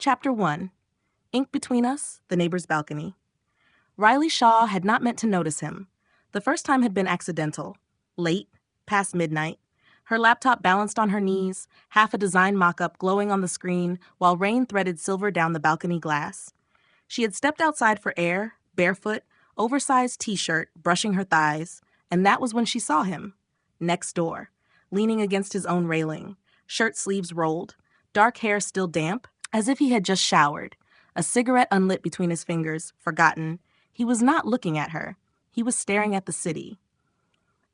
Chapter 1. Ink Between Us, the Neighbor's Balcony. Riley Shaw had not meant to notice him. The first time had been accidental. Late, past midnight. Her laptop balanced on her knees, half a design mock-up glowing on the screen while rain threaded silver down the balcony glass. She had stepped outside for air, barefoot, oversized t-shirt, brushing her thighs, and that was when she saw him. Next door, leaning against his own railing, shirt sleeves rolled, dark hair still damp, as if he had just showered, a cigarette unlit between his fingers, forgotten. He was not looking at her. He was staring at the city.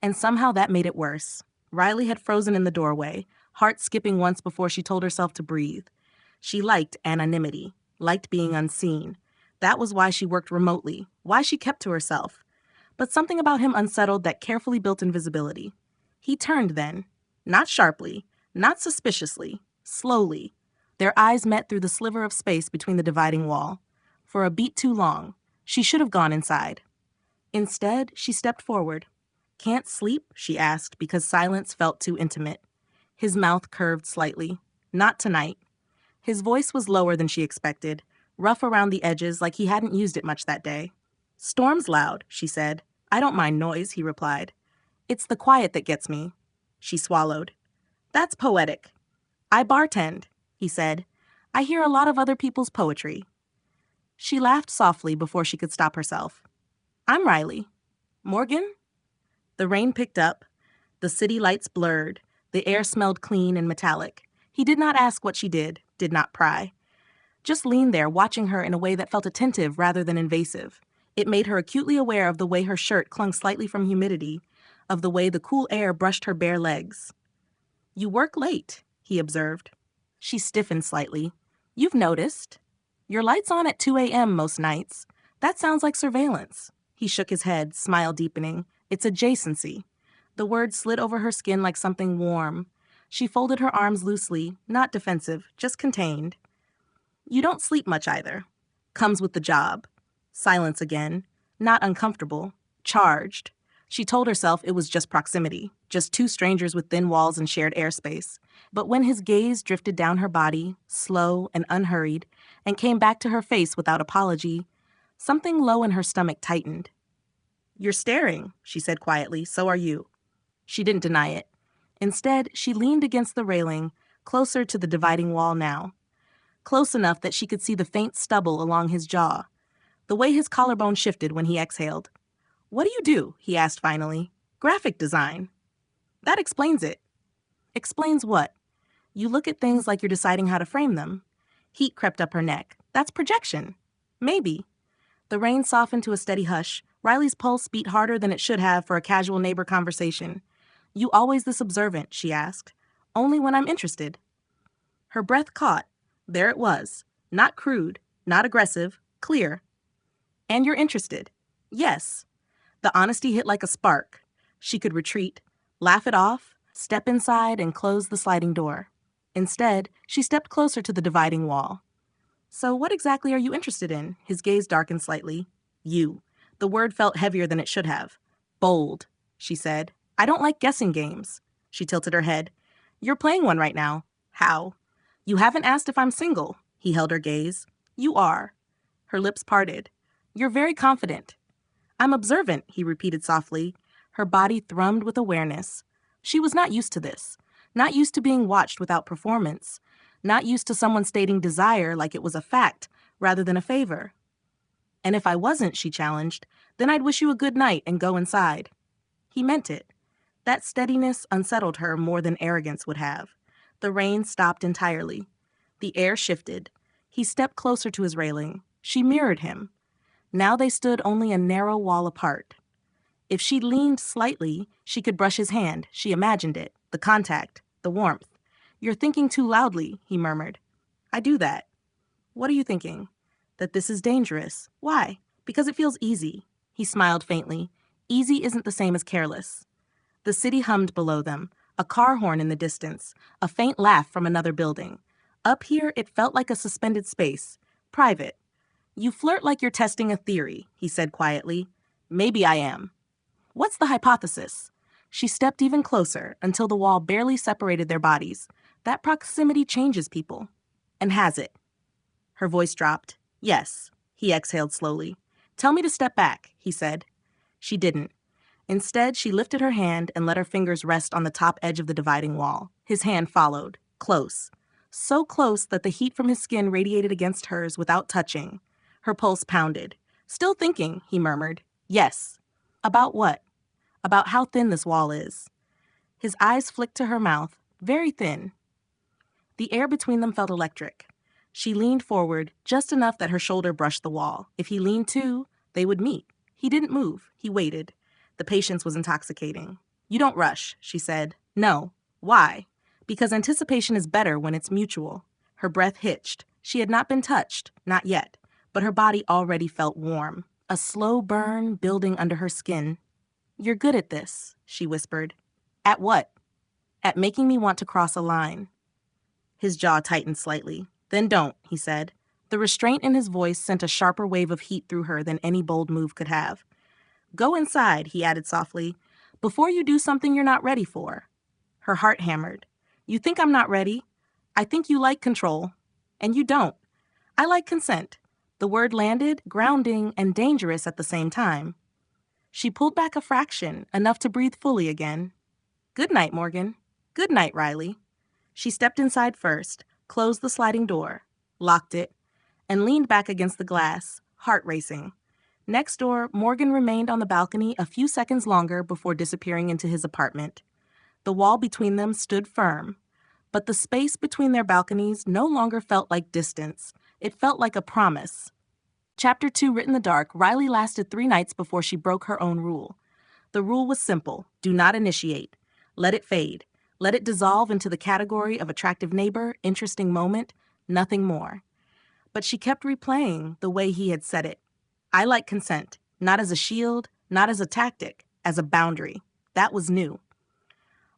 And somehow that made it worse. Riley had frozen in the doorway, heart skipping once before she told herself to breathe. She liked anonymity, liked being unseen. That was why she worked remotely, why she kept to herself. But something about him unsettled that carefully built invisibility. He turned then, not sharply, not suspiciously, slowly. Their eyes met through the sliver of space between the dividing wall. For a beat too long, she should have gone inside. Instead, she stepped forward. "Can't sleep?" she asked, because silence felt too intimate. His mouth curved slightly. "Not tonight." His voice was lower than she expected, rough around the edges like he hadn't used it much that day. "Storm's loud," she said. "I don't mind noise," he replied. "It's the quiet that gets me." She swallowed. "That's poetic." "I bartend," he said. "I hear a lot of other people's poetry." She laughed softly before she could stop herself. "I'm Riley." "Morgan?" The rain picked up. The city lights blurred. The air smelled clean and metallic. He did not ask what she did not pry. Just leaned there, watching her in a way that felt attentive rather than invasive. It made her acutely aware of the way her shirt clung slightly from humidity, of the way the cool air brushed her bare legs. "You work late," he observed. She stiffened slightly. "You've noticed. Your light's on at 2 a.m. most nights. That sounds like surveillance." He shook his head, smile deepening. "It's adjacency." The word slid over her skin like something warm. She folded her arms loosely, not defensive, just contained. "You don't sleep much either. Comes with the job." Silence again. Not uncomfortable. Charged. She told herself it was just proximity, just two strangers with thin walls and shared airspace. But when his gaze drifted down her body, slow and unhurried, and came back to her face without apology, something low in her stomach tightened. "You're staring," she said quietly. "So are you." She didn't deny it. Instead, she leaned against the railing, closer to the dividing wall now. Close enough that she could see the faint stubble along his jaw, the way his collarbone shifted when he exhaled. "What do you do?" he asked finally. "Graphic design." "That explains it." "Explains what?" "You look at things like you're deciding how to frame them." Heat crept up her neck. "That's projection." "Maybe." The rain softened to a steady hush. Riley's pulse beat harder than it should have for a casual neighbor conversation. "You always this observant?" she asked. "Only when I'm interested." Her breath caught. There it was. Not crude, not aggressive, clear. "And you're interested?" "Yes." The honesty hit like a spark. She could retreat, laugh it off, step inside and close the sliding door. Instead, she stepped closer to the dividing wall. "So what exactly are you interested in?" His gaze darkened slightly. "You." The word felt heavier than it should have. "Bold," she said. "I don't like guessing games." She tilted her head. "You're playing one right now." "How?" "You haven't asked if I'm single." He held her gaze. "You are." Her lips parted. "You're very confident." "I'm observant," he repeated softly. Her body thrummed with awareness. She was not used to this. Not used to being watched without performance. Not used to someone stating desire like it was a fact rather than a favor. "And if I wasn't," she challenged, "then I'd wish you a good night and go inside." He meant it. That steadiness unsettled her more than arrogance would have. The rain stopped entirely. The air shifted. He stepped closer to his railing. She mirrored him. Now they stood only a narrow wall apart. If she leaned slightly, she could brush his hand. She imagined it. The contact. The warmth. "You're thinking too loudly," he murmured. "I do that." "What are you thinking?" "That this is dangerous." "Why?" "Because it feels easy." He smiled faintly. Easy isn't the same as careless. The city hummed below them, a car horn in the distance, a faint laugh from another building. Up here, it felt like a suspended space, private. "You flirt like you're testing a theory," he said quietly. "Maybe I am." "What's the hypothesis?" She stepped even closer until the wall barely separated their bodies. That proximity changes people. And has it. Her voice dropped. Yes. He exhaled slowly. Tell me to step back, he said. She didn't. Instead, she lifted her hand and let her fingers rest on the top edge of the dividing wall. His hand followed, close. So close that the heat from his skin radiated against hers without touching. Her pulse pounded. Still thinking, he murmured. Yes. About what? About how thin this wall is. His eyes flicked to her mouth, very thin. The air between them felt electric. She leaned forward, just enough that her shoulder brushed the wall. If he leaned too, they would meet. He didn't move. He waited. The patience was intoxicating. You don't rush, she said. No. Why? Because anticipation is better when it's mutual. Her breath hitched. She had not been touched, not yet, but her body already felt warm. A slow burn building under her skin. You're good at this, she whispered. At what? At making me want to cross a line. His jaw tightened slightly. Then don't, he said. The restraint in his voice sent a sharper wave of heat through her than any bold move could have. Go inside, he added softly, before you do something you're not ready for. Her heart hammered. You think I'm not ready? I think you like control. And you don't. I like consent. The word landed, grounding, and dangerous at the same time. She pulled back a fraction, enough to breathe fully again. Good night, Morgan. Good night, Riley. She stepped inside first, closed the sliding door, locked it, and leaned back against the glass, heart racing. Next door, Morgan remained on the balcony a few seconds longer before disappearing into his apartment. The wall between them stood firm, but the space between their balconies no longer felt like distance. It felt like a promise. Chapter 2, Writ in the Dark, Riley lasted 3 nights before she broke her own rule. The rule was simple. Do not initiate. Let it fade. Let it dissolve into the category of attractive neighbor, interesting moment, nothing more. But she kept replaying the way he had said it. I like consent, not as a shield, not as a tactic, as a boundary. That was new.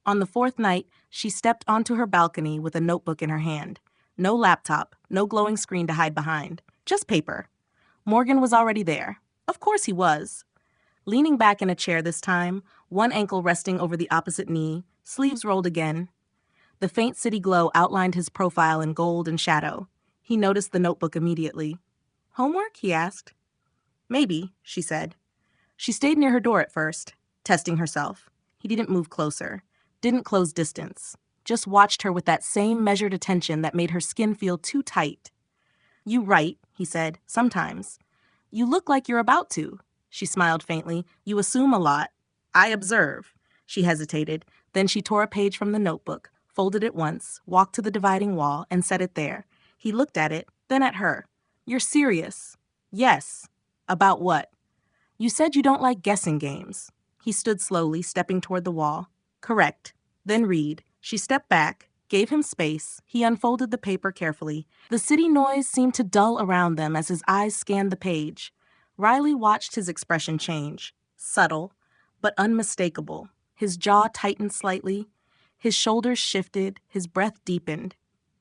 On the 4th night, she stepped onto her balcony with a notebook in her hand. No laptop, no glowing screen to hide behind, just paper. Morgan was already there. Of course he was. Leaning back in a chair this time, one ankle resting over the opposite knee, sleeves rolled again. The faint city glow outlined his profile in gold and shadow. He noticed the notebook immediately. Homework? He asked. Maybe, she said. She stayed near her door at first, testing herself. He didn't move closer, didn't close distance, just watched her with that same measured attention that made her skin feel too tight. You write, he said, sometimes. You look like you're about to. She smiled faintly. You assume a lot. I observe. She hesitated. Then she tore a page from the notebook, folded it once, walked to the dividing wall, and set it there. He looked at it, then at her. You're serious. Yes. About what? You said you don't like guessing games. He stood slowly, stepping toward the wall. Correct. Then read. She stepped back, gave him space. He unfolded the paper carefully. The city noise seemed to dull around them as his eyes scanned the page. Riley watched his expression change. Subtle, but unmistakable. His jaw tightened slightly. His shoulders shifted. His breath deepened.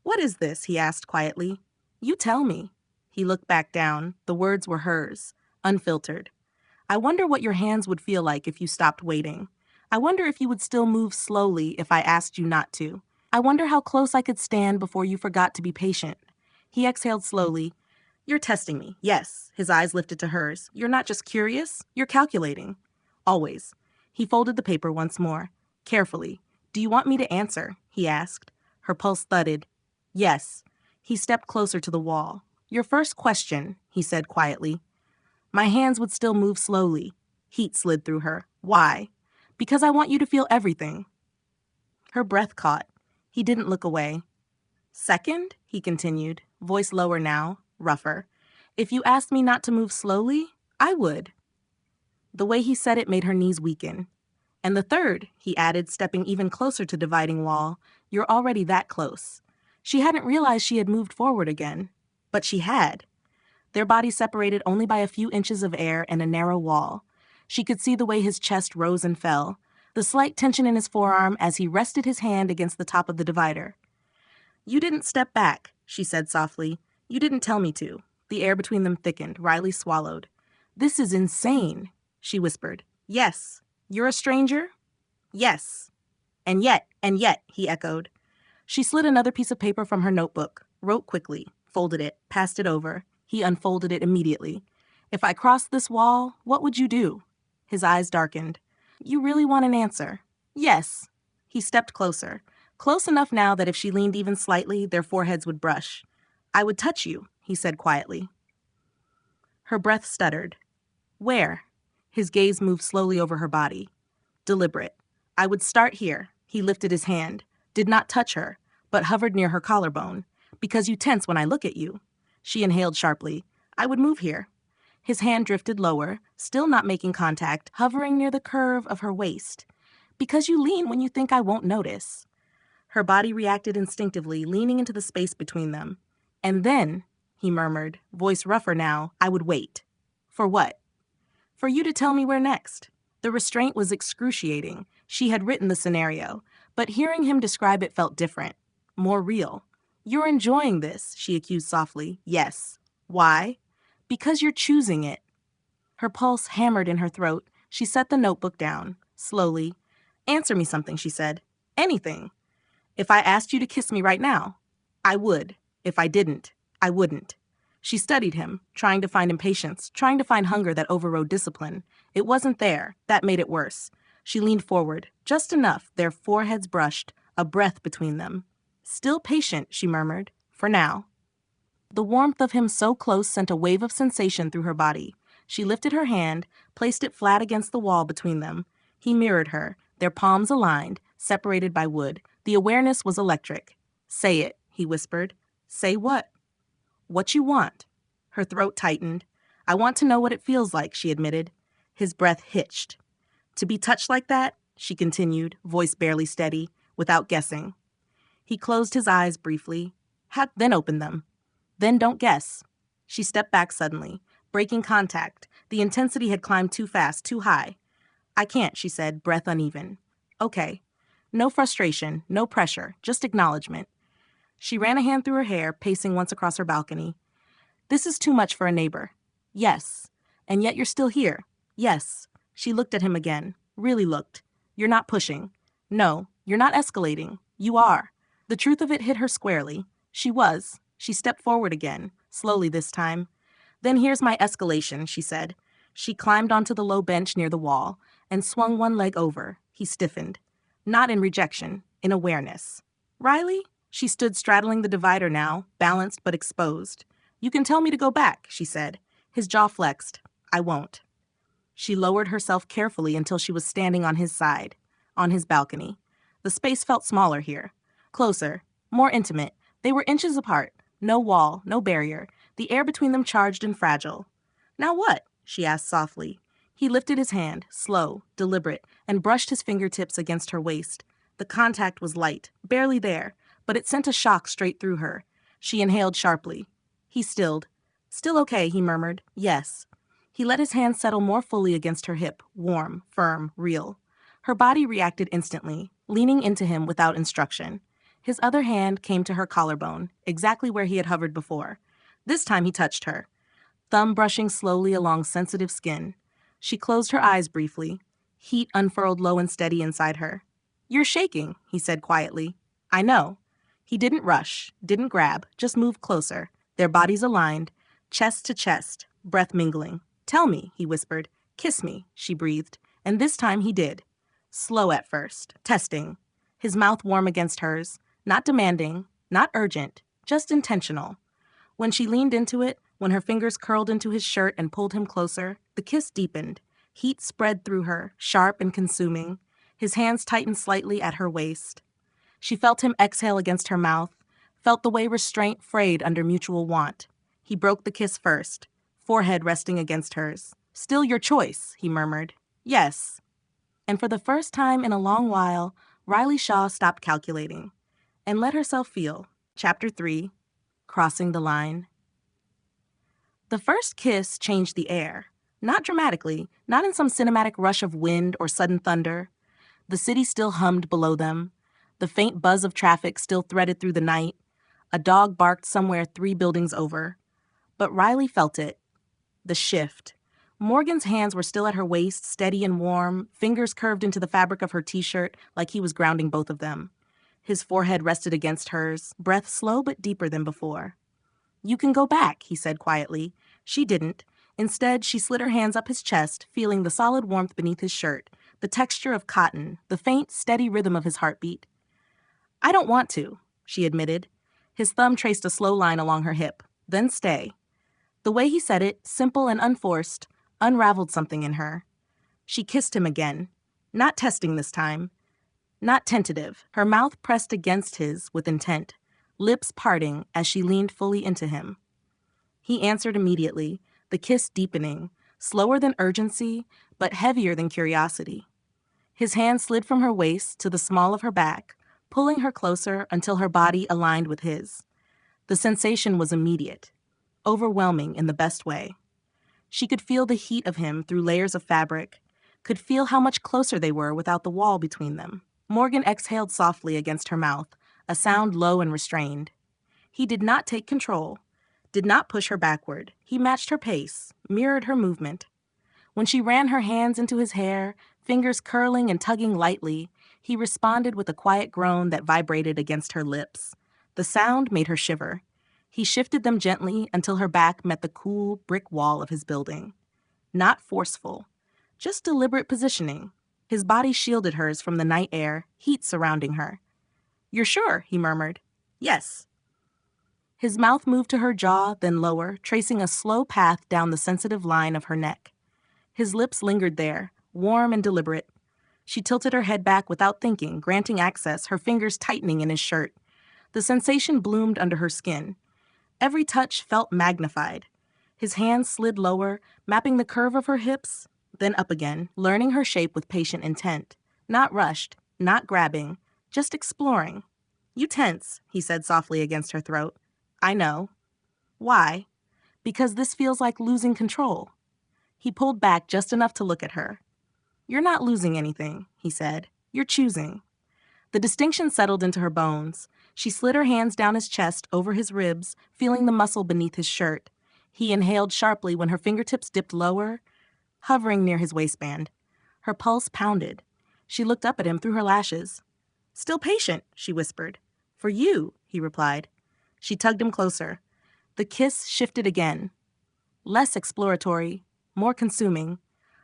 What is this? He asked quietly. You tell me. He looked back down. The words were hers, unfiltered. I wonder what your hands would feel like if you stopped waiting. I wonder if you would still move slowly if I asked you not to. I wonder how close I could stand before you forgot to be patient. He exhaled slowly. You're testing me, yes. His eyes lifted to hers. You're not just curious, you're calculating. Always. He folded the paper once more. Carefully. Do you want me to answer? He asked. Her pulse thudded. Yes. He stepped closer to the wall. Your first question, he said quietly. My hands would still move slowly. Heat slid through her. Why? Because I want you to feel everything. Her breath caught. He didn't look away. Second, he continued, voice lower now, rougher. If you asked me not to move slowly, I would. The way he said it made her knees weaken. And the third, he added, stepping even closer to dividing wall, you're already that close. She hadn't realized she had moved forward again. But she had. Their bodies separated only by a few inches of air and a narrow wall. She could see the way his chest rose and fell, the slight tension in his forearm as he rested his hand against the top of the divider. You didn't step back, she said softly. You didn't tell me to. The air between them thickened. Riley swallowed. This is insane, she whispered. Yes. You're a stranger? Yes. And yet, he echoed. She slid another piece of paper from her notebook, wrote quickly. folded it, passed it over. He unfolded it immediately. If I crossed this wall, what would you do? His eyes darkened. You really want an answer? Yes. He stepped closer. Close enough now that if she leaned even slightly, their foreheads would brush. I would touch you, he said quietly. Her breath stuttered. Where? His gaze moved slowly over her body. Deliberate. I would start here. He lifted his hand, did not touch her, but hovered near her collarbone. Because you tense when I look at you. She inhaled sharply. I would move here. His hand drifted lower, still not making contact, hovering near the curve of her waist. Because you lean when you think I won't notice. Her body reacted instinctively, leaning into the space between them. And then, he murmured, voice rougher now, I would wait. For what? For you to tell me where next. The restraint was excruciating. She had written the scenario, but hearing him describe it felt different, more real. You're enjoying this, she accused softly. Yes. Why? Because you're choosing it. Her pulse hammered in her throat. She set the notebook down, slowly. Answer me something, she said. Anything. If I asked you to kiss me right now, I would. If I didn't, I wouldn't. She studied him, trying to find impatience, trying to find hunger that overrode discipline. It wasn't there. That made it worse. She leaned forward, just enough, their foreheads brushed, a breath between them. Still patient, she murmured, for now. The warmth of him so close sent a wave of sensation through her body. She lifted her hand, placed it flat against the wall between them. He mirrored her, their palms aligned, separated by wood. The awareness was electric. Say it, he whispered. Say what? What you want. Her throat tightened. I want to know what it feels like, she admitted. His breath hitched. To be touched like that, she continued, voice barely steady, without guessing. He closed his eyes briefly, then opened them. Then don't guess. She stepped back suddenly, breaking contact. The intensity had climbed too fast, too high. I can't, she said, breath uneven. Okay. No frustration, no pressure, just acknowledgement. She ran a hand through her hair, pacing once across her balcony. This is too much for a neighbor. Yes. And yet you're still here. Yes. She looked at him again, really looked. You're not pushing. No, you're not escalating. You are. The truth of it hit her squarely. She was. She stepped forward again, slowly this time. Then here's my escalation, she said. She climbed onto the low bench near the wall and swung one leg over. He stiffened. Not in rejection, in awareness. Riley? She stood straddling the divider now, balanced but exposed. You can tell me to go back, she said. His jaw flexed. I won't. She lowered herself carefully until she was standing on his side, on his balcony. The space felt smaller here. Closer, more intimate. They were inches apart. No wall, no barrier. The air between them charged and fragile. Now what? She asked softly. He lifted his hand, slow, deliberate, and brushed his fingertips against her waist. The contact was light, barely there, but it sent a shock straight through her. She inhaled sharply. He stilled. Still okay, he murmured. Yes. He let his hand settle more fully against her hip, warm, firm, real. Her body reacted instantly, leaning into him without instruction. His other hand came to her collarbone, exactly where he had hovered before. This time he touched her, thumb brushing slowly along sensitive skin. She closed her eyes briefly. Heat unfurled low and steady inside her. You're shaking, he said quietly. I know. He didn't rush, didn't grab, just moved closer, their bodies aligned, chest to chest, breath mingling. Tell me, he whispered. Kiss me, she breathed. And this time he did. Slow at first, testing. His mouth warm against hers, not demanding, not urgent, just intentional. When she leaned into it, when her fingers curled into his shirt and pulled him closer, the kiss deepened. Heat spread through her, sharp and consuming. His hands tightened slightly at her waist. She felt him exhale against her mouth, felt the way restraint frayed under mutual want. He broke the kiss first, forehead resting against hers. Still your choice, he murmured. Yes. And for the first time in a long while, Riley Shaw stopped calculating and let herself feel. Chapter 3, Crossing the Line. The first kiss changed the air. Not dramatically, not in some cinematic rush of wind or sudden thunder. The city still hummed below them. The faint buzz of traffic still threaded through the night. A dog barked somewhere 3 buildings over. But Riley felt it. The shift. Morgan's hands were still at her waist, steady and warm, fingers curved into the fabric of her t-shirt like he was grounding both of them. His forehead rested against hers, breath slow but deeper than before. You can go back, he said quietly. She didn't. Instead, she slid her hands up his chest, feeling the solid warmth beneath his shirt, the texture of cotton, the faint, steady rhythm of his heartbeat. I don't want to, she admitted. His thumb traced a slow line along her hip. Then stay. The way he said it, simple and unforced, unraveled something in her. She kissed him again. Not testing this time. Not tentative, her mouth pressed against his with intent, lips parting as she leaned fully into him. He answered immediately, the kiss deepening, slower than urgency, but heavier than curiosity. His hand slid from her waist to the small of her back, pulling her closer until her body aligned with his. The sensation was immediate, overwhelming in the best way. She could feel the heat of him through layers of fabric, could feel how much closer they were without the wall between them. Morgan exhaled softly against her mouth, a sound low and restrained. He did not take control, did not push her backward. He matched her pace, mirrored her movement. When she ran her hands into his hair, fingers curling and tugging lightly, he responded with a quiet groan that vibrated against her lips. The sound made her shiver. He shifted them gently until her back met the cool brick wall of his building. Not forceful, just deliberate positioning. His body shielded hers from the night air, heat surrounding her. You're sure? He murmured. Yes. His mouth moved to her jaw, then lower, tracing a slow path down the sensitive line of her neck. His lips lingered there, warm and deliberate. She tilted her head back without thinking, granting access, her fingers tightening in his shirt. The sensation bloomed under her skin. Every touch felt magnified. His hands slid lower, mapping the curve of her hips, then up again, learning her shape with patient intent. Not rushed, not grabbing, just exploring. You tense, he said softly against her throat. I know. Why? Because this feels like losing control. He pulled back just enough to look at her. You're not losing anything, he said. You're choosing. The distinction settled into her bones. She slid her hands down his chest, over his ribs, feeling the muscle beneath his shirt. He inhaled sharply when her fingertips dipped lower, hovering near his waistband. Her pulse pounded. She looked up at him through her lashes. Still patient, she whispered. For you, he replied. She tugged him closer. The kiss shifted again. Less exploratory, more consuming.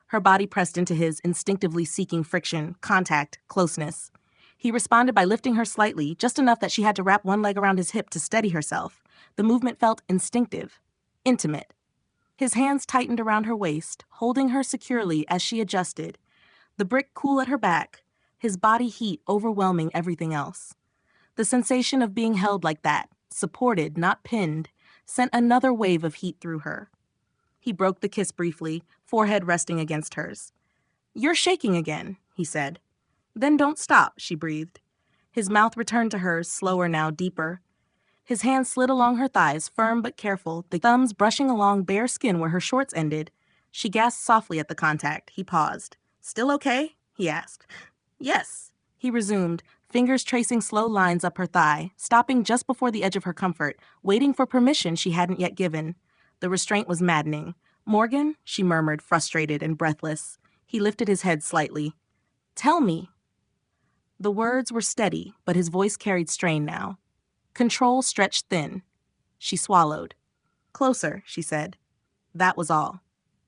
Her body pressed into his, instinctively seeking friction, contact, closeness. He responded by lifting her slightly, just enough that she had to wrap one leg around his hip to steady herself. The movement felt instinctive, intimate. His hands tightened around her waist, holding her securely as she adjusted. The brick cool at her back, his body heat overwhelming everything else. The sensation of being held like that, supported, not pinned, sent another wave of heat through her. He broke the kiss briefly, forehead resting against hers. You're shaking again, he said. Then don't stop, she breathed. His mouth returned to hers, slower now, deeper. His hand slid along her thighs, firm but careful, the thumbs brushing along bare skin where her shorts ended. She gasped softly at the contact. He paused. Still okay? He asked. Yes, he resumed, fingers tracing slow lines up her thigh, stopping just before the edge of her comfort, waiting for permission she hadn't yet given. The restraint was maddening. Morgan, she murmured, frustrated and breathless. He lifted his head slightly. Tell me. The words were steady, but his voice carried strain now. Control stretched thin. She swallowed. Closer, she said. That was all.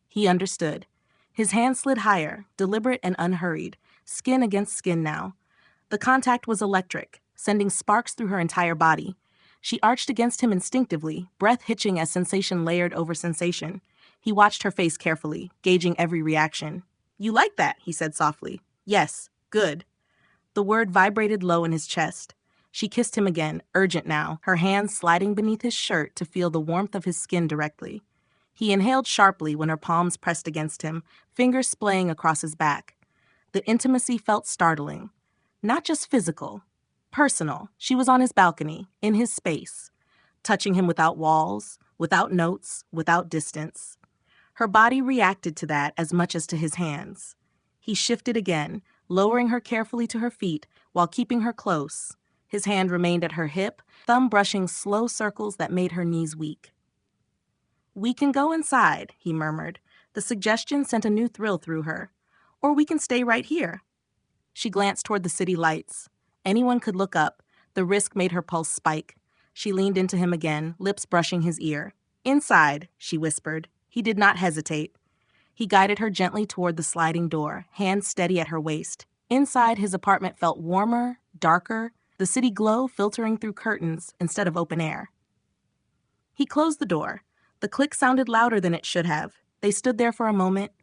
He understood. His hand slid higher, deliberate and unhurried, skin against skin now. The contact was electric, sending sparks through her entire body. She arched against him instinctively, breath hitching as sensation layered over sensation. He watched her face carefully, gauging every reaction. You like that, he said softly. Yes, good. The word vibrated low in his chest. She kissed him again, urgent now, her hands sliding beneath his shirt to feel the warmth of his skin directly. He inhaled sharply when her palms pressed against him, fingers splaying across his back. The intimacy felt startling. Not just physical, personal. She was on his balcony, in his space, touching him without walls, without notes, without distance. Her body reacted to that as much as to his hands. He shifted again, lowering her carefully to her feet while keeping her close. His hand remained at her hip, thumb brushing slow circles that made her knees weak. We can go inside, he murmured. The suggestion sent a new thrill through her. Or we can stay right here. She glanced toward the city lights. Anyone could look up. The risk made her pulse spike. She leaned into him again, lips brushing his ear. "Inside," she whispered. He did not hesitate. He guided her gently toward the sliding door, hands steady at her waist. Inside, his apartment felt warmer, darker, the city glow filtering through curtains instead of open air. He closed the door. The click sounded louder than it should have. They stood there for a moment,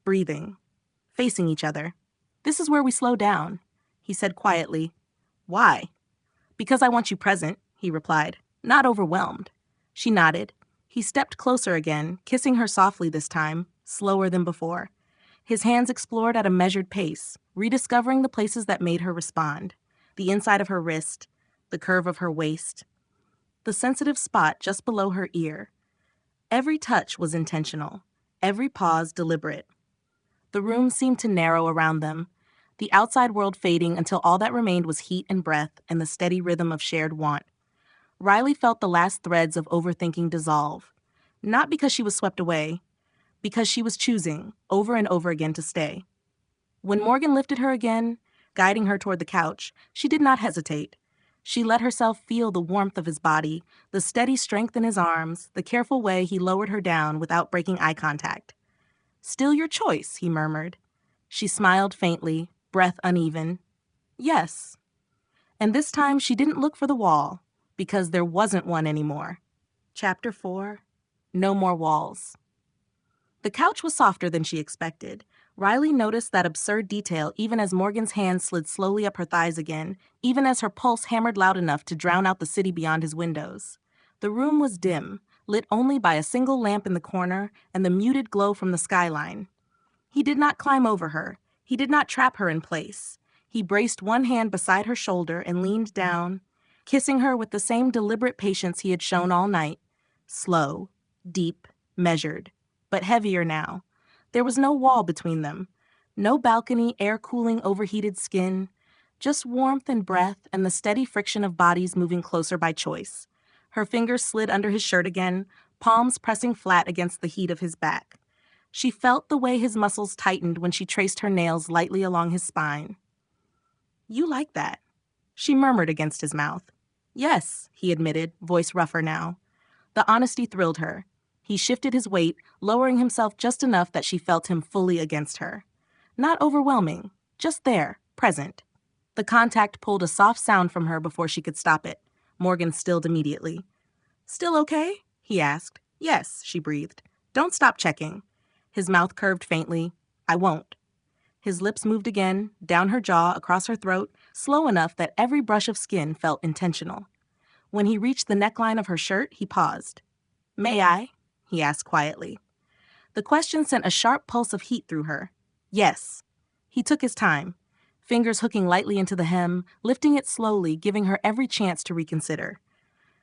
breathing, facing each other. "This is where we slow down," he said quietly. "Why?" "Because I want you present," he replied, not overwhelmed. She nodded. He stepped closer again, kissing her softly this time, slower than before. His hands explored at a measured pace, rediscovering the places that made her respond. The inside of her wrist, the curve of her waist, the sensitive spot just below her ear. Every touch was intentional, every pause deliberate. The room seemed to narrow around them, the outside world fading until all that remained was heat and breath and the steady rhythm of shared want. Riley felt the last threads of overthinking dissolve, not because she was swept away, because she was choosing, over and over again, to stay. When Morgan lifted her again, guiding her toward the couch, she did not hesitate. She let herself feel the warmth of his body, the steady strength in his arms, the careful way he lowered her down without breaking eye contact. "Still your choice," he murmured. She smiled faintly, breath uneven. "Yes." And this time she didn't look for the wall, because there wasn't one anymore. Chapter 4. No More Walls. The couch was softer than she expected. Riley noticed that absurd detail even as Morgan's hand slid slowly up her thighs again, even as her pulse hammered loud enough to drown out the city beyond his windows. The room was dim, lit only by a single lamp in the corner and the muted glow from the skyline. He did not climb over her. He did not trap her in place. He braced one hand beside her shoulder and leaned down, kissing her with the same deliberate patience he had shown all night. Slow, deep, measured, but heavier now. There was no wall between them. No balcony, air cooling overheated skin. Just warmth and breath and the steady friction of bodies moving closer by choice. Her fingers slid under his shirt again, palms pressing flat against the heat of his back. She felt the way his muscles tightened when she traced her nails lightly along his spine. "You like that," she murmured against his mouth. "Yes," he admitted, voice rougher now. The honesty thrilled her. He shifted his weight, lowering himself just enough that she felt him fully against her. Not overwhelming, just there, present. The contact pulled a soft sound from her before she could stop it. Morgan stilled immediately. "Still okay?" he asked. "Yes," she breathed. "Don't stop checking." His mouth curved faintly. "I won't." His lips moved again, down her jaw, across her throat, slow enough that every brush of skin felt intentional. When he reached the neckline of her shirt, he paused. "May I?" he asked quietly. The question sent a sharp pulse of heat through her. "Yes." He took his time, fingers hooking lightly into the hem, lifting it slowly, giving her every chance to reconsider.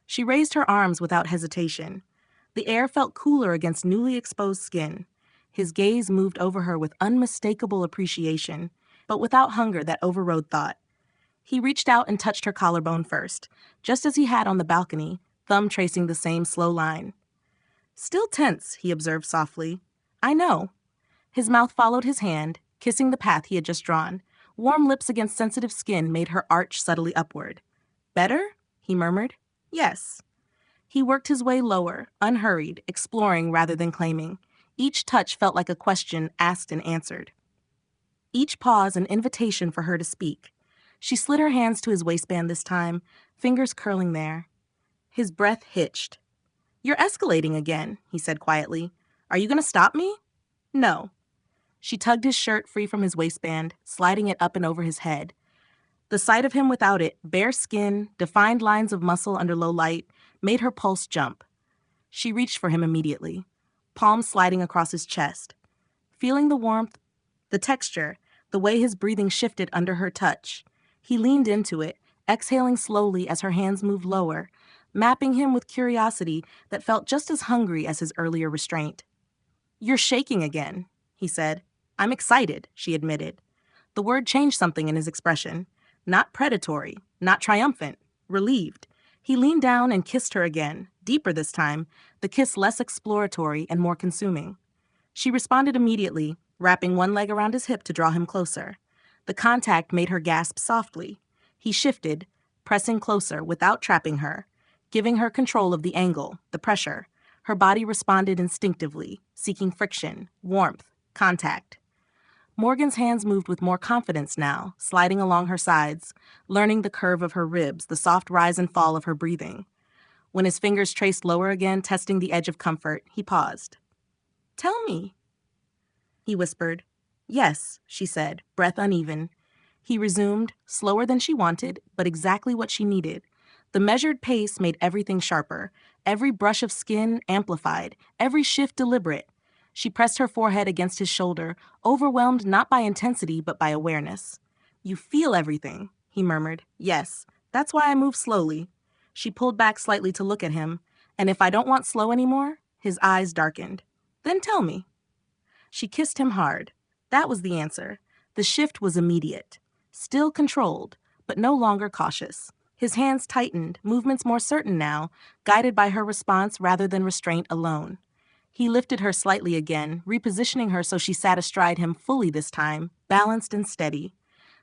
She raised her arms without hesitation. The air felt cooler against newly exposed skin. His gaze moved over her with unmistakable appreciation, but without hunger that overrode thought. He reached out and touched her collarbone first, just as he had on the balcony, thumb tracing the same slow line. "Still tense," he observed softly. "I know." His mouth followed his hand, kissing the path he had just drawn. Warm lips against sensitive skin made her arch subtly upward. "Better?" he murmured. "Yes." He worked his way lower, unhurried, exploring rather than claiming. Each touch felt like a question asked and answered. Each pause an invitation for her to speak. She slid her hands to his waistband this time, fingers curling there. His breath hitched. "You're escalating again," he said quietly. "Are you going to stop me?" "No." She tugged his shirt free from his waistband, sliding it up and over his head. The sight of him without it, bare skin, defined lines of muscle under low light, made her pulse jump. She reached for him immediately, palms sliding across his chest. Feeling the warmth, the texture, the way his breathing shifted under her touch, he leaned into it, exhaling slowly as her hands moved lower, mapping him with curiosity that felt just as hungry as his earlier restraint. "You're shaking again," he said. "I'm excited," she admitted. The word changed something in his expression. Not predatory, not triumphant, relieved. He leaned down and kissed her again, deeper this time, the kiss less exploratory and more consuming. She responded immediately, wrapping one leg around his hip to draw him closer. The contact made her gasp softly. He shifted, pressing closer without trapping her, giving her control of the angle, the pressure. Her body responded instinctively, seeking friction, warmth, contact. Morgan's hands moved with more confidence now, sliding along her sides, learning the curve of her ribs, the soft rise and fall of her breathing. When his fingers traced lower again, testing the edge of comfort, he paused. "Tell me," he whispered. "Yes," she said, breath uneven. He resumed, slower than she wanted, but exactly what she needed. The measured pace made everything sharper, every brush of skin amplified, every shift deliberate. She pressed her forehead against his shoulder, overwhelmed not by intensity but by awareness. "You feel everything," he murmured. "Yes, that's why I move slowly." She pulled back slightly to look at him. "And if I don't want slow anymore?" His eyes darkened. "Then tell me." She kissed him hard. That was the answer. The shift was immediate. Still controlled, but no longer cautious. His hands tightened, movements more certain now, guided by her response rather than restraint alone. He lifted her slightly again, repositioning her so she sat astride him fully this time, balanced and steady.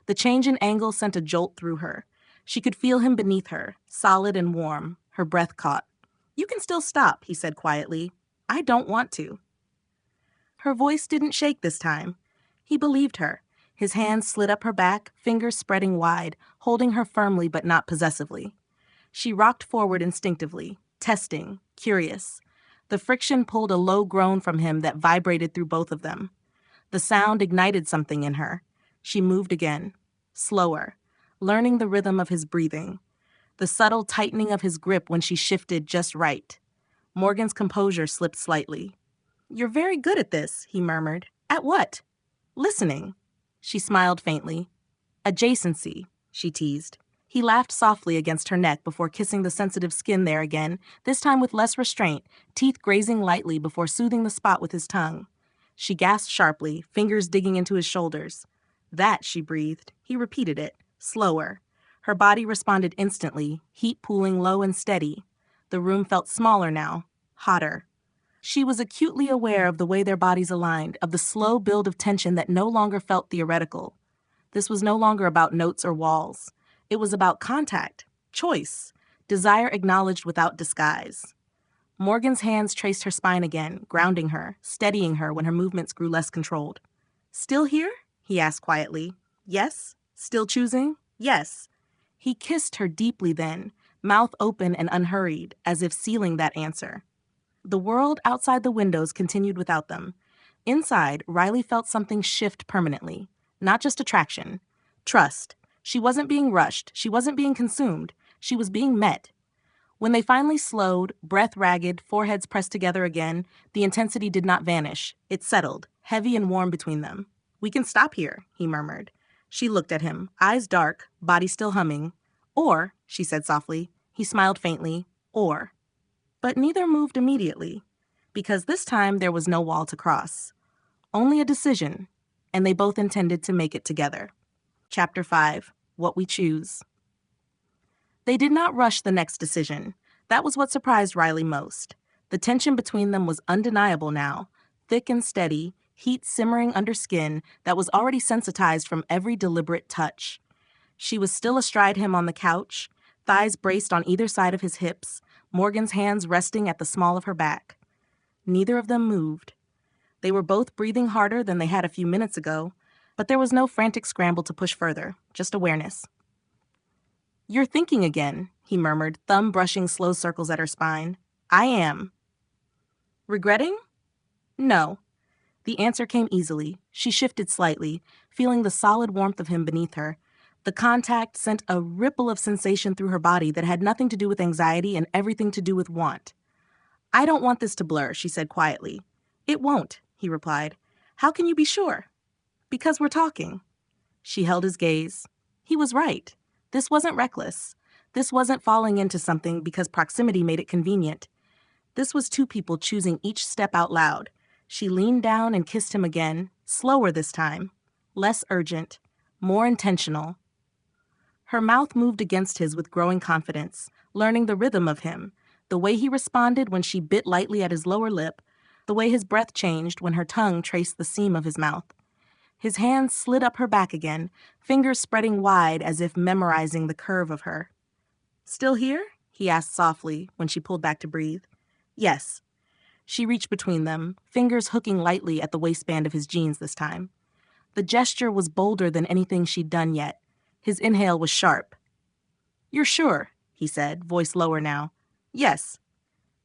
The change in angle sent a jolt through her. She could feel him beneath her, solid and warm, her breath caught. "You can still stop," he said quietly. "I don't want to." Her voice didn't shake this time. He believed her. His hands slid up her back, fingers spreading wide, holding her firmly but not possessively. She rocked forward instinctively, testing, curious. The friction pulled a low groan from him that vibrated through both of them. The sound ignited something in her. She moved again, slower, learning the rhythm of his breathing, the subtle tightening of his grip when she shifted just right. Morgan's composure slipped slightly. "You're very good at this," he murmured. "At what?" "Listening." She smiled faintly. "Adjacency," she teased. He laughed softly against her neck before kissing the sensitive skin there again, this time with less restraint, teeth grazing lightly before soothing the spot with his tongue. She gasped sharply, fingers digging into his shoulders. "That," she breathed. He repeated it, slower. Her body responded instantly, heat pooling low and steady. The room felt smaller now, hotter. She was acutely aware of the way their bodies aligned, of the slow build of tension that no longer felt theoretical. This was no longer about notes or walls. It was about contact, choice, desire acknowledged without disguise. Morgan's hands traced her spine again, grounding her, steadying her when her movements grew less controlled. "Still here?" he asked quietly. "Yes? Still choosing?" "Yes." He kissed her deeply then, mouth open and unhurried, as if sealing that answer. The world outside the windows continued without them. Inside, Riley felt something shift permanently. Not just attraction. Trust. She wasn't being rushed. She wasn't being consumed. She was being met. When they finally slowed, breath ragged, foreheads pressed together again, the intensity did not vanish. It settled, heavy and warm between them. "We can stop here," he murmured. She looked at him, eyes dark, body still humming. "Or," she said softly. He smiled faintly. "Or." But neither moved immediately, because this time there was no wall to cross. Only a decision, and they both intended to make it together. Chapter 5. What We Choose. They did not rush the next decision. That was what surprised Riley most. The tension between them was undeniable now, thick and steady, heat simmering under skin that was already sensitized from every deliberate touch. She was still astride him on the couch, thighs braced on either side of his hips, Morgan's hands resting at the small of her back. Neither of them moved. They were both breathing harder than they had a few minutes ago, but there was no frantic scramble to push further, just awareness. "You're thinking again," he murmured, thumb brushing slow circles at her spine. "I am." "Regretting?" "No." The answer came easily. She shifted slightly, feeling the solid warmth of him beneath her. The contact sent a ripple of sensation through her body that had nothing to do with anxiety and everything to do with want. "I don't want this to blur," she said quietly. "It won't," he replied. "How can you be sure?" "Because we're talking." She held his gaze. He was right. This wasn't reckless. This wasn't falling into something because proximity made it convenient. This was two people choosing each step out loud. She leaned down and kissed him again, slower this time, less urgent, more intentional. Her mouth moved against his with growing confidence, learning the rhythm of him, the way he responded when she bit lightly at his lower lip, the way his breath changed when her tongue traced the seam of his mouth. His hands slid up her back again, fingers spreading wide as if memorizing the curve of her. "Still here?" he asked softly when she pulled back to breathe. Yes. She reached between them, fingers hooking lightly at the waistband of his jeans this time. The gesture was bolder than anything she'd done yet. His inhale was sharp. You're sure, he said, voice lower now. Yes.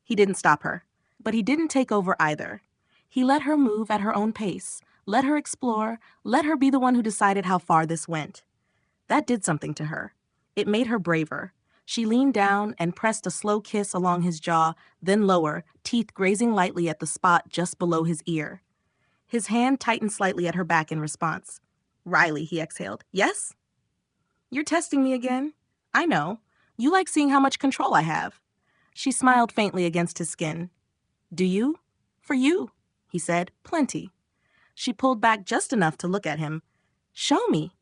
He didn't stop her, but he didn't take over either. He let her move at her own pace, let her explore, let her be the one who decided how far this went. That did something to her. It made her braver. She leaned down and pressed a slow kiss along his jaw, then lower, teeth grazing lightly at the spot just below his ear. His hand tightened slightly at her back in response. Riley, he exhaled. Yes? You're testing me again? I know. You like seeing how much control I have. She smiled faintly against his skin. Do you? For you, he said. Plenty. She pulled back just enough to look at him. Show me.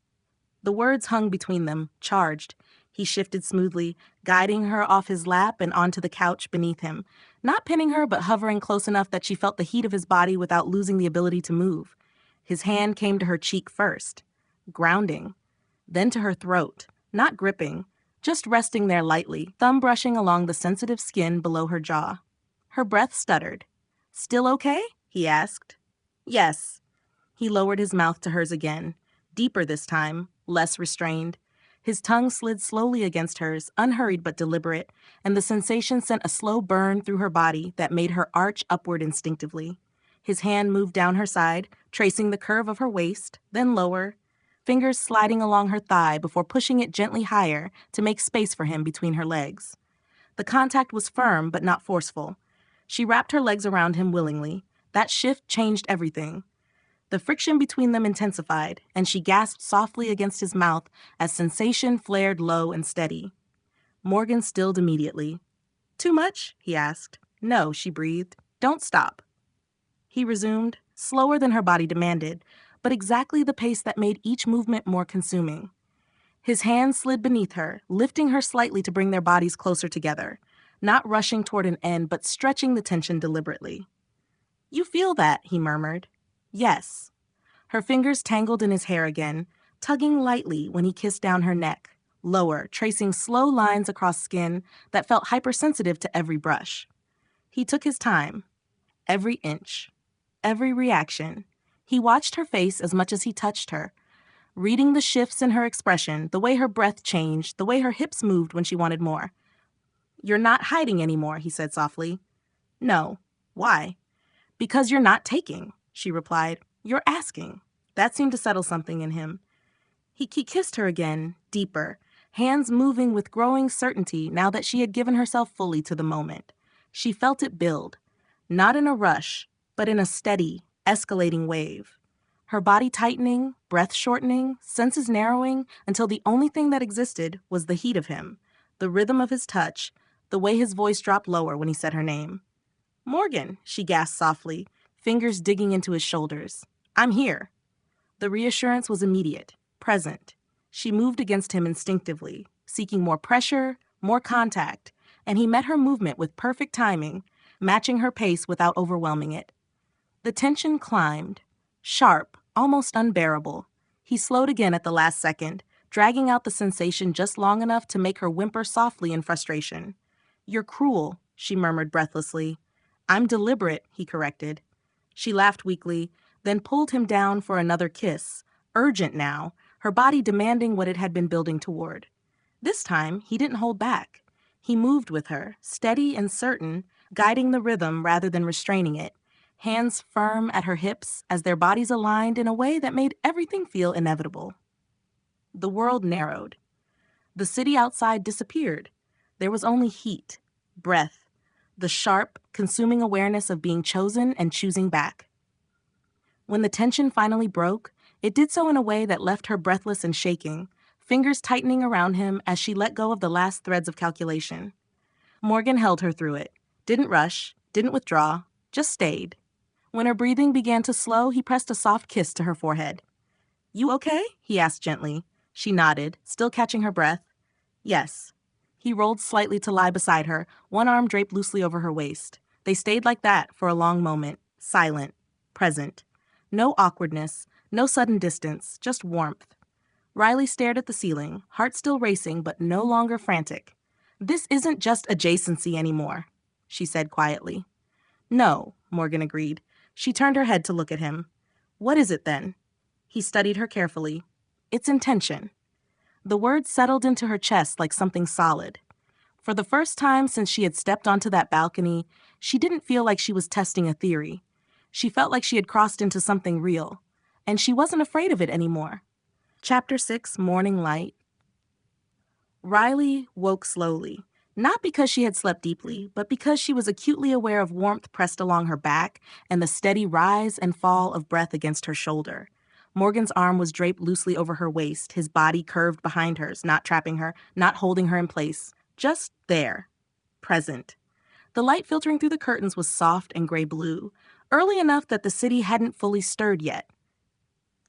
The words hung between them, charged. He shifted smoothly, guiding her off his lap and onto the couch beneath him, not pinning her but hovering close enough that she felt the heat of his body without losing the ability to move. His hand came to her cheek first, grounding, then to her throat, not gripping, just resting there lightly, thumb brushing along the sensitive skin below her jaw. Her breath stuttered. Still okay? He asked. Yes. He lowered his mouth to hers again, deeper this time, less restrained. His tongue slid slowly against hers, unhurried but deliberate, and the sensation sent a slow burn through her body that made her arch upward instinctively. His hand moved down her side, tracing the curve of her waist, then lower, fingers sliding along her thigh before pushing it gently higher to make space for him between her legs. The contact was firm but not forceful. She wrapped her legs around him willingly. That shift changed everything. The friction between them intensified, and she gasped softly against his mouth as sensation flared low and steady. Morgan stilled immediately. Too much? He asked. No, she breathed. Don't stop. He resumed, slower than her body demanded, but exactly the pace that made each movement more consuming. His hand slid beneath her, lifting her slightly to bring their bodies closer together, not rushing toward an end, but stretching the tension deliberately. You feel that, he murmured. Yes. Her fingers tangled in his hair again, tugging lightly when he kissed down her neck, lower, tracing slow lines across skin that felt hypersensitive to every brush. He took his time. Every inch. Every reaction. He watched her face as much as he touched her, reading the shifts in her expression, the way her breath changed, the way her hips moved when she wanted more. You're not hiding anymore, he said softly. No. Why? Because you're not taking, she replied. You're asking. That seemed to settle something in him. He kissed her again, deeper, hands moving with growing certainty now that she had given herself fully to the moment. She felt it build, not in a rush, but in a steady, escalating wave. Her body tightening, breath shortening, senses narrowing, until the only thing that existed was the heat of him, the rhythm of his touch, the way his voice dropped lower when he said her name. Morgan, she gasped softly, fingers digging into his shoulders. I'm here. The reassurance was immediate, present. She moved against him instinctively, seeking more pressure, more contact, and he met her movement with perfect timing, matching her pace without overwhelming it. The tension climbed, sharp, almost unbearable. He slowed again at the last second, dragging out the sensation just long enough to make her whimper softly in frustration. You're cruel, she murmured breathlessly. I'm deliberate, he corrected. She laughed weakly, then pulled him down for another kiss, urgent now, her body demanding what it had been building toward. This time, he didn't hold back. He moved with her, steady and certain, guiding the rhythm rather than restraining it, hands firm at her hips as their bodies aligned in a way that made everything feel inevitable. The world narrowed. The city outside disappeared. There was only heat, breath, the sharp, consuming awareness of being chosen and choosing back. When the tension finally broke, it did so in a way that left her breathless and shaking, fingers tightening around him as she let go of the last threads of calculation. Morgan held her through it, didn't rush, didn't withdraw, just stayed. When her breathing began to slow, he pressed a soft kiss to her forehead. You okay? He asked gently. She nodded, still catching her breath. Yes. He rolled slightly to lie beside her, one arm draped loosely over her waist. They stayed like that for a long moment, silent, present. No awkwardness, no sudden distance, just warmth. Riley stared at the ceiling, heart still racing but no longer frantic. This isn't just adjacency anymore, she said quietly. No, Morgan agreed. She turned her head to look at him. What is it then? He studied her carefully. It's intention. The word settled into her chest like something solid. For the first time since she had stepped onto that balcony, she didn't feel like she was testing a theory. She felt like she had crossed into something real, and she wasn't afraid of it anymore. Chapter 6, Morning Light. Riley woke slowly, not because she had slept deeply, but because she was acutely aware of warmth pressed along her back and the steady rise and fall of breath against her shoulder. Morgan's arm was draped loosely over her waist, his body curved behind hers, not trapping her, not holding her in place, just there, present. The light filtering through the curtains was soft and gray-blue, early enough that the city hadn't fully stirred yet.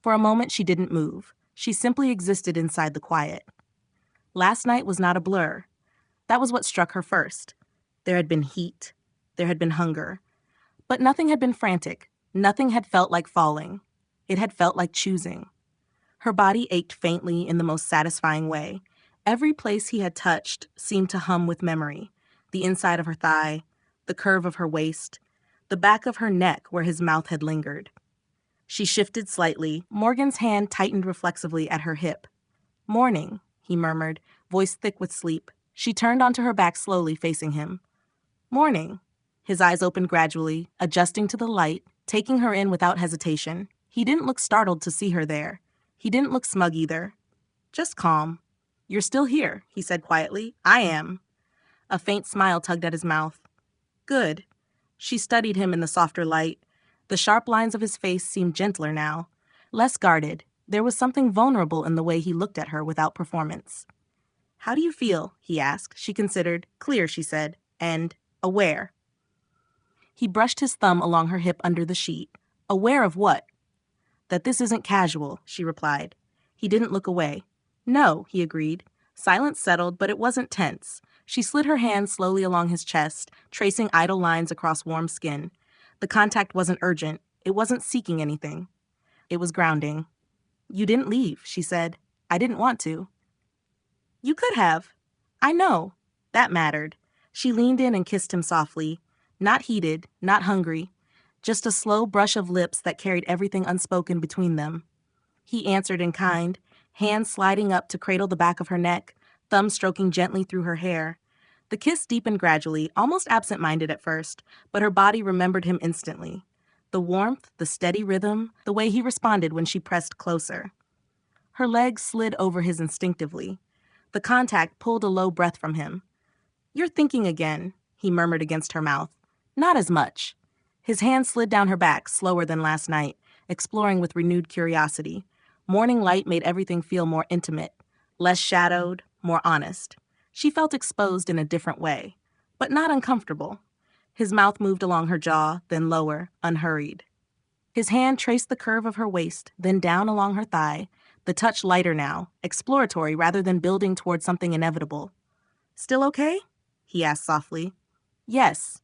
For a moment, she didn't move. She simply existed inside the quiet. Last night was not a blur. That was what struck her first. There had been heat. There had been hunger. But nothing had been frantic. Nothing had felt like falling. It had felt like choosing. Her body ached faintly in the most satisfying way. Every place he had touched seemed to hum with memory. The inside of her thigh, the curve of her waist, the back of her neck where his mouth had lingered. She shifted slightly. Morgan's hand tightened reflexively at her hip. Morning, he murmured, voice thick with sleep. She turned onto her back slowly, facing him. Morning. His eyes opened gradually, adjusting to the light, taking her in without hesitation. He didn't look startled to see her there. He didn't look smug either. Just calm. You're still here, he said quietly. I am. A faint smile tugged at his mouth. Good. She studied him in the softer light. The sharp lines of his face seemed gentler now, less guarded. There was something vulnerable in the way he looked at her without performance. How do you feel? He asked. She considered. Clear, she said. And aware. He brushed his thumb along her hip under the sheet. Aware of what? That this isn't casual, she replied. He didn't look away. No, he agreed. Silence settled, but it wasn't tense. She slid her hand slowly along his chest, tracing idle lines across warm skin. The contact wasn't urgent. It wasn't seeking anything. It was grounding. You didn't leave, she said. I didn't want to. You could have. I know. That mattered. She leaned in and kissed him softly. Not heated, not hungry. Just a slow brush of lips that carried everything unspoken between them. He answered in kind, hands sliding up to cradle the back of her neck, thumb stroking gently through her hair. The kiss deepened gradually, almost absent-minded at first, but her body remembered him instantly. The warmth, the steady rhythm, the way he responded when she pressed closer. Her legs slid over his instinctively. The contact pulled a low breath from him. You're thinking again, he murmured against her mouth. Not as much. His hand slid down her back, slower than last night, exploring with renewed curiosity. Morning light made everything feel more intimate, less shadowed, more honest. She felt exposed in a different way, but not uncomfortable. His mouth moved along her jaw, then lower, unhurried. His hand traced the curve of her waist, then down along her thigh, the touch lighter now, exploratory rather than building toward something inevitable. Still okay? He asked softly. Yes.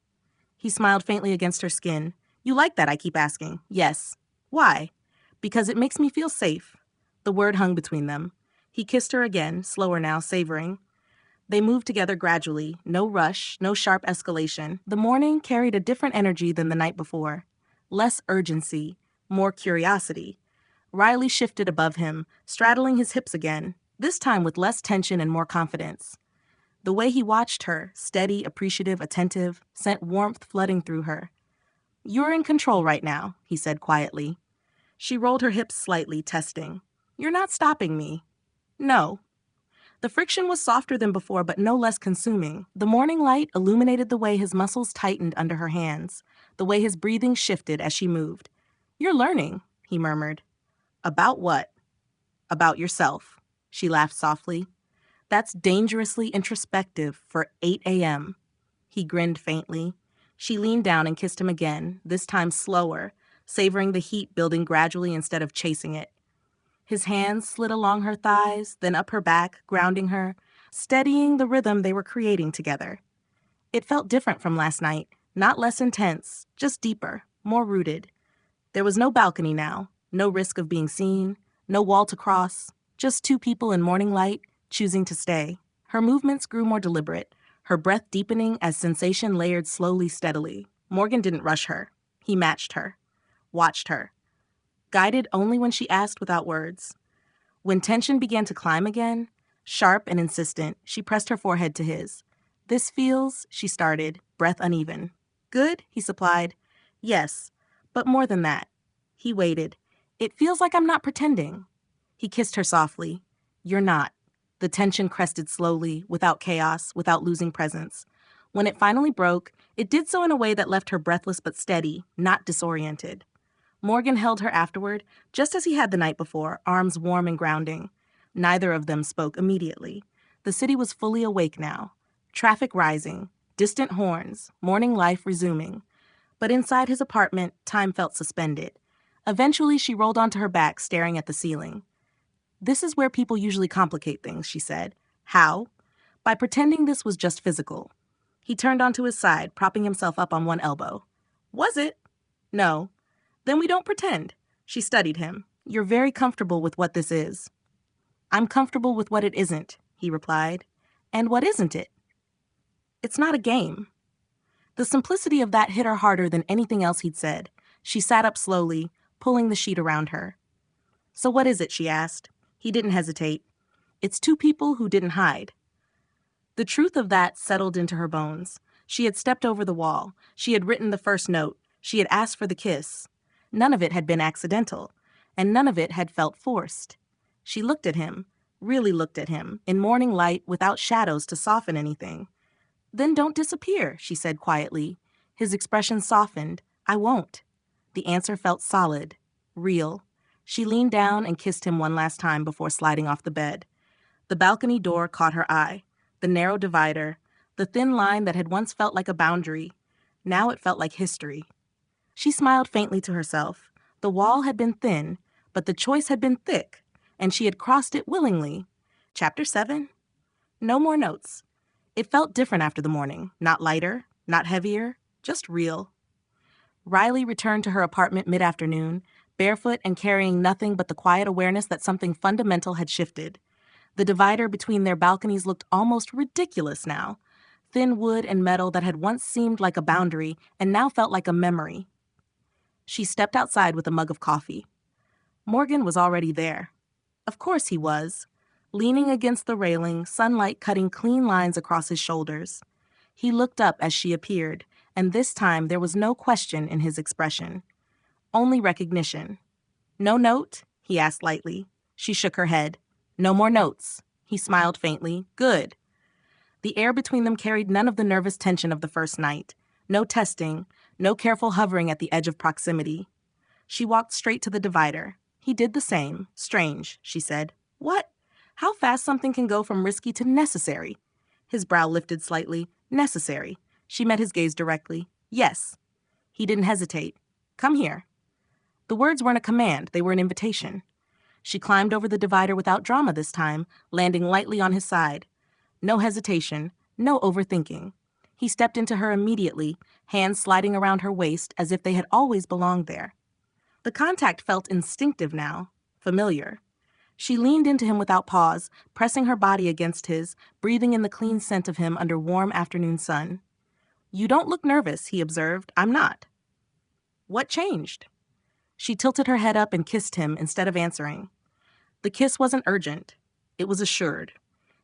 He smiled faintly against her skin. You like that, I keep asking. Yes. Why? Because it makes me feel safe. The word hung between them. He kissed her again, slower now, savoring. They moved together gradually, no rush, no sharp escalation. The morning carried a different energy than the night before. Less urgency, more curiosity. Riley shifted above him, straddling his hips again, this time with less tension and more confidence. The way he watched her, steady, appreciative, attentive, sent warmth flooding through her. You're in control right now, he said quietly. She rolled her hips slightly, testing. You're not stopping me. No. The friction was softer than before, but no less consuming. The morning light illuminated the way his muscles tightened under her hands, the way his breathing shifted as she moved. You're learning, he murmured. About what? About yourself, she laughed softly. That's dangerously introspective for 8 a.m. He grinned faintly. She leaned down and kissed him again, this time slower, savoring the heat building gradually instead of chasing it. His hands slid along her thighs, then up her back, grounding her, steadying the rhythm they were creating together. It felt different from last night, not less intense, just deeper, more rooted. There was no balcony now, no risk of being seen, no wall to cross, just two people in morning light choosing to stay. Her movements grew more deliberate, her breath deepening as sensation layered slowly, steadily. Morgan didn't rush her. He matched her, watched her, guided only when she asked without words. When tension began to climb again, sharp and insistent, she pressed her forehead to his. "This feels," she started, breath uneven. "Good," he supplied. "Yes, but more than that." He waited. "It feels like I'm not pretending." He kissed her softly. "You're not." The tension crested slowly, without chaos, without losing presence. When it finally broke, it did so in a way that left her breathless but steady, not disoriented. Morgan held her afterward, just as he had the night before, arms warm and grounding. Neither of them spoke immediately. The city was fully awake now. Traffic rising, distant horns, morning life resuming. But inside his apartment, time felt suspended. Eventually, she rolled onto her back, staring at the ceiling. "This is where people usually complicate things," she said. "How?" "By pretending this was just physical." He turned onto his side, propping himself up on one elbow. "Was it?" "No." "Then we don't pretend." She studied him. "You're very comfortable with what this is." "I'm comfortable with what it isn't," he replied. "And what isn't it?" "It's not a game." The simplicity of that hit her harder than anything else he'd said. She sat up slowly, pulling the sheet around her. "So what is it?" she asked. He didn't hesitate. "It's two people who didn't hide." The truth of that settled into her bones. She had stepped over the wall. She had written the first note. She had asked for the kiss. None of it had been accidental, and none of it had felt forced. She looked at him, really looked at him, in morning light without shadows to soften anything. "Then don't disappear," she said quietly. His expression softened. "I won't." The answer felt solid, real. She leaned down and kissed him one last time before sliding off the bed. The balcony door caught her eye. The narrow divider, the thin line that had once felt like a boundary. Now it felt like history. She smiled faintly to herself. The wall had been thin, but the choice had been thick, and she had crossed it willingly. Chapter 7? No more notes. It felt different after the morning. Not lighter, not heavier, just real. Riley returned to her apartment mid-afternoon, barefoot and carrying nothing but the quiet awareness that something fundamental had shifted. The divider between their balconies looked almost ridiculous now. Thin wood and metal that had once seemed like a boundary and now felt like a memory. She stepped outside with a mug of coffee. Morgan was already there. Of course he was. Leaning against the railing, sunlight cutting clean lines across his shoulders. He looked up as she appeared, and this time there was no question in his expression. Only recognition. "No note?" he asked lightly. She shook her head. "No more notes." He smiled faintly. "Good." The air between them carried none of the nervous tension of the first night. No testing, no careful hovering at the edge of proximity. She walked straight to the divider. He did the same. "Strange," she said. "What?" "How fast something can go from risky to necessary." His brow lifted slightly. "Necessary." She met his gaze directly. "Yes." He didn't hesitate. "Come here." The words weren't a command, they were an invitation. She climbed over the divider without drama this time, landing lightly on his side. No hesitation, no overthinking. He stepped into her immediately, hands sliding around her waist as if they had always belonged there. The contact felt instinctive now, familiar. She leaned into him without pause, pressing her body against his, breathing in the clean scent of him under warm afternoon sun. "You don't look nervous," he observed. "I'm not." "What changed?" She tilted her head up and kissed him instead of answering. The kiss wasn't urgent. It was assured.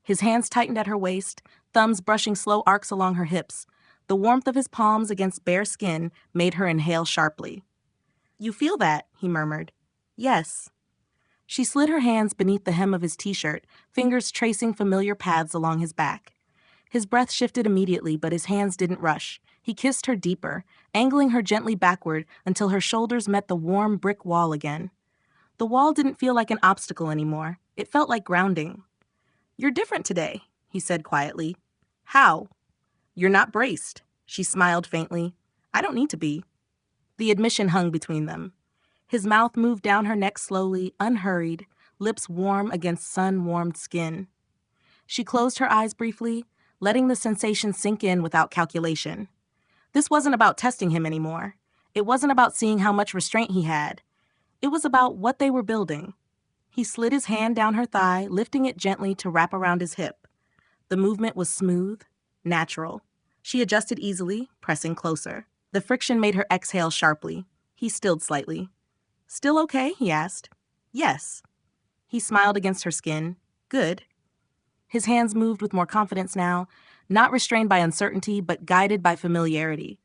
His hands tightened at her waist, thumbs brushing slow arcs along her hips. The warmth of his palms against bare skin made her inhale sharply. "You feel that?" he murmured. "Yes." She slid her hands beneath the hem of his t-shirt, fingers tracing familiar paths along his back. His breath shifted immediately, but his hands didn't rush. He kissed her deeper, angling her gently backward until her shoulders met the warm brick wall again. The wall didn't feel like an obstacle anymore. It felt like grounding. "You're different today," he said quietly. "How?" "You're not braced." She smiled faintly. "I don't need to be." The admission hung between them. His mouth moved down her neck slowly, unhurried, lips warm against sun-warmed skin. She closed her eyes briefly, letting the sensation sink in without calculation. This wasn't about testing him anymore. It wasn't about seeing how much restraint he had. It was about what they were building. He slid his hand down her thigh, lifting it gently to wrap around his hip. The movement was smooth, natural. She adjusted easily, pressing closer. The friction made her exhale sharply. He stilled slightly. "Still okay?" he asked. "Yes." He smiled against her skin. "Good." His hands moved with more confidence now, not restrained by uncertainty, but guided by familiarity.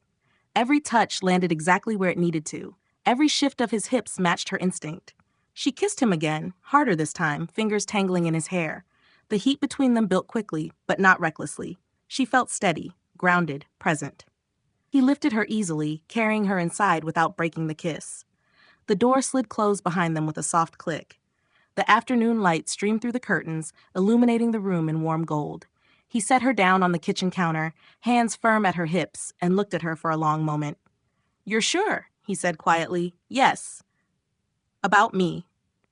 Every touch landed exactly where it needed to. Every shift of his hips matched her instinct. She kissed him again, harder this time, fingers tangling in his hair. The heat between them built quickly, but not recklessly. She felt steady, grounded, present. He lifted her easily, carrying her inside without breaking the kiss. The door slid closed behind them with a soft click. The afternoon light streamed through the curtains, illuminating the room in warm gold. He set her down on the kitchen counter, hands firm at her hips, and looked at her for a long moment. "You're sure?" he said quietly. "Yes." "About me."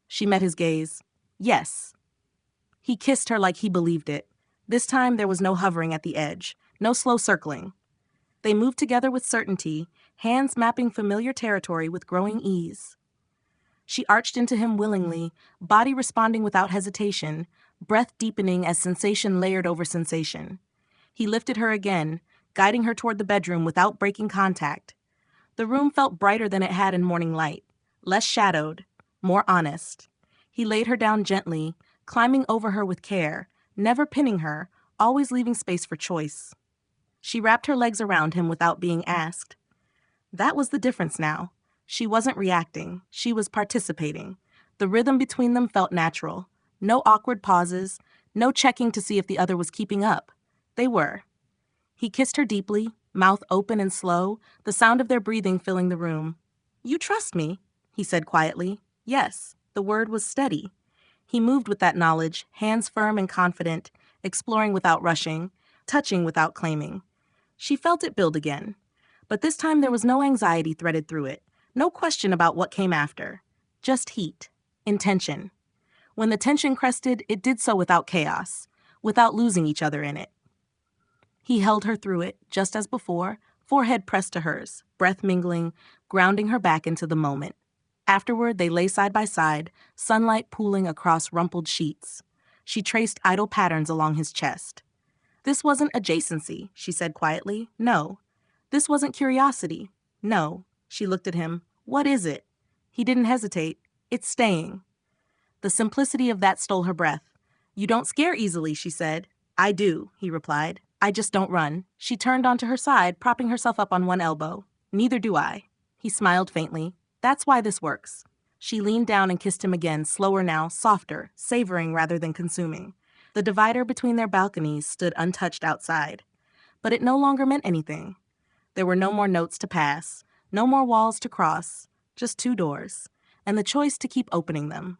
She met his gaze. "Yes." He kissed her like he believed it. This time there was no hovering at the edge, no slow circling. They moved together with certainty, hands mapping familiar territory with growing ease. She arched into him willingly, body responding without hesitation, breath deepening as sensation layered over sensation. He lifted her again, guiding her toward the bedroom without breaking contact. The room felt brighter than it had in morning light, less shadowed, more honest. He laid her down gently, climbing over her with care, never pinning her, always leaving space for choice. She wrapped her legs around him without being asked. That was the difference now. She wasn't reacting. She was participating. The rhythm between them felt natural. No awkward pauses, no checking to see if the other was keeping up. They were. He kissed her deeply, mouth open and slow, the sound of their breathing filling the room. "You trust me?" he said quietly. Yes, the word was steady. He moved with that knowledge, hands firm and confident, exploring without rushing, touching without claiming. She felt it build again. But this time there was no anxiety threaded through it, no question about what came after. Just heat, intention. When the tension crested, it did so without chaos, without losing each other in it. He held her through it, just as before, forehead pressed to hers, breath mingling, grounding her back into the moment. Afterward, they lay side by side, sunlight pooling across rumpled sheets. She traced idle patterns along his chest. "This wasn't adjacency," she said quietly. "No." "This wasn't curiosity." "No." She looked at him. "What is it?" He didn't hesitate. "It's staying." The simplicity of that stole her breath. "You don't scare easily," she said. "I do," he replied. "I just don't run." She turned onto her side, propping herself up on one elbow. "Neither do I." He smiled faintly. "That's why this works." She leaned down and kissed him again, slower now, softer, savoring rather than consuming. The divider between their balconies stood untouched outside. But it no longer meant anything. There were no more notes to pass, no more walls to cross, just two doors, and the choice to keep opening them.